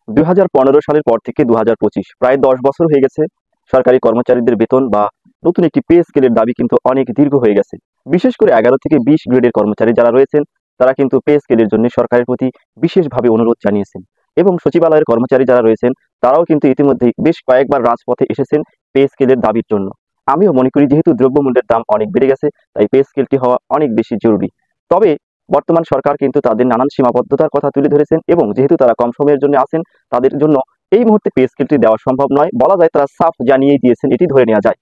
2015 সালের পর থেকে 2025 প্রায় 10 বছর হয়ে গেছে। সরকারি কর্মচারীদের বেতন বা নতুন একটি পে স্কেলের দাবি কিন্তু অনেক দীর্ঘ হয়ে গেছে। বিশেষ করে 11 থেকে 20 গ্রেডের কর্মচারী যারা রয়েছেন তারা কিন্তু পে স্কেলের জন্য সরকারের প্রতি বিশেষভাবে অনুরোধ জানিয়েছেন। এবং সচিবালয়ের কর্মচারী যারা রয়েছেন তারাও কিন্তু ইতিমধ্যে বেশ কয়েকবার রাজপথে এসেছেন পে স্কেলের দাবির জন্য। আমিও মনে করি যেহেতু দ্রব্যমূল্যের দাম অনেক বেড়ে গেছে তাই পে স্কেলটি হওয়া অনেক বেশি জরুরি। তবে বর্তমান সরকার কিন্তু তাদের নানান সীমাবদ্ধতার কথা তুলে ধরেছেন এবং যেহেতু তারা কম সময়ের জন্য আছেন তাদের জন্য এই মুহূর্তে পে স্কেলটি দেওয়া সম্ভব নয়, বলা যায় তারা সাফ জানিয়েই দিয়েছেন, এটি ধরে নেওয়া যায়।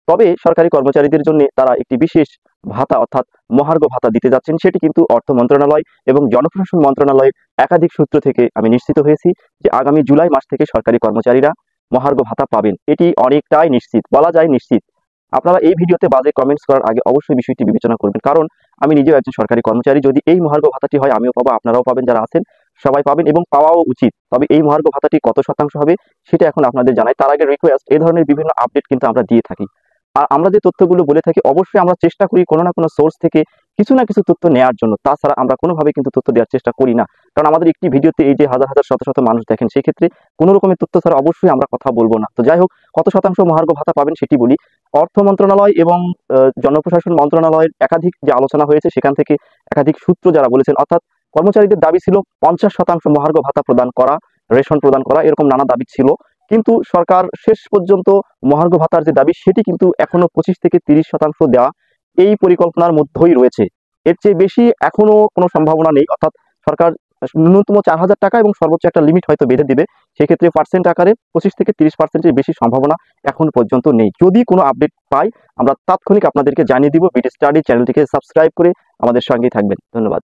তবে সরকারি কর্মচারীদের জন্য তারা একটি বিশেষ ভাতা অর্থাৎ মহার্ঘ ভাতা দিতে যাচ্ছেন, সেটি কিন্তু অর্থ মন্ত্রণালয় এবং জনপ্রশাসন মন্ত্রণালয়ের একাধিক সূত্র থেকে আমি নিশ্চিত হয়েছি যে আগামী জুলাই মাস থেকে সরকারি কর্মচারীরা মহার্ঘ ভাতা পাবেন। এটি অনেকটাই নিশ্চিত, বলা যায় নিশ্চিত। আপনারা এই ভিডিওতে বাজে কমেন্টস করার আগে অবশ্যই বিষয়টি বিবেচনা করবেন, কারণ আমি নিজেও একজন সরকারি কর্মচারী। যদি এই মহার্ঘ ভাতাটি হয় আমিও পাবো, আপনারাও পাবেন, যারা আছেন সবাই পাবেন এবং পাওয়াও উচিত। তবে এই মহার্ঘ ভাতাটি কত শতাংশ হবে সেটা এখন আপনাদের জানাই। তার আগে রিকোয়েস্ট, এই ধরনের বিভিন্ন আপডেট কিন্তু আমরা দিয়ে থাকি। আর আমরা যে তথ্যগুলো বলে থাকি অবশ্যই আমরা চেষ্টা করি কোনো না কোনো সোর্স থেকে কিছু না কিছু তথ্য নেওয়ার জন্য। তাছাড়া আমরা কোনোভাবে কিন্তু তথ্য দেওয়ার চেষ্টা করি না, কারণ আমাদের একটি ভিডিওতে এই যে হাজার হাজার শত শত মানুষ দেখেন, সেই ক্ষেত্রে কোনো রকমের তথ্য ছাড়া অবশ্যই আমরা কথা বলবো না। তো যাই হোক, কত শতাংশ মহার্ঘ ভাতা পাবেন সেটি বলি। অর্থ মন্ত্রণালয় এবং জনপ্রশাসন মন্ত্রণালয়ের একাধিক যে আলোচনা হয়েছে সেখান থেকে একাধিক সূত্র যারা বলেছেন, অর্থাৎ কর্মচারীদের দাবি ছিল 50% মহার্ঘ ভাতা প্রদান করা, রেশন প্রদান করা, এরকম নানা দাবি ছিল। কিন্তু সরকার শেষ পর্যন্ত মহার্ঘ ভাতার যে দাবি সেটি কিন্তু এখনো 25 থেকে 30% দেওয়া এই পরিকল্পনার মধ্যেই রয়েছে। এর চেয়ে বেশি এখনো কোনো সম্ভাবনা নেই। অর্থাৎ সরকার ন্যূনতম 4000 টাকা এবং সর্বোচ্চ একটা লিমিট হয়তো বেঁধে দিবে। সেক্ষেত্রে পার্সেন্ট আকারে 25 থেকে 30%-এর বেশি সম্ভাবনা এখন পর্যন্ত নেই। যদি কোনো আপডেট পাই আমরা তাৎক্ষণিক আপনাদেরকে জানিয়ে দিব। বিডি স্টাডি চ্যানেলটিকে সাবস্ক্রাইব করে আমাদের সঙ্গেই থাকবেন। ধন্যবাদ।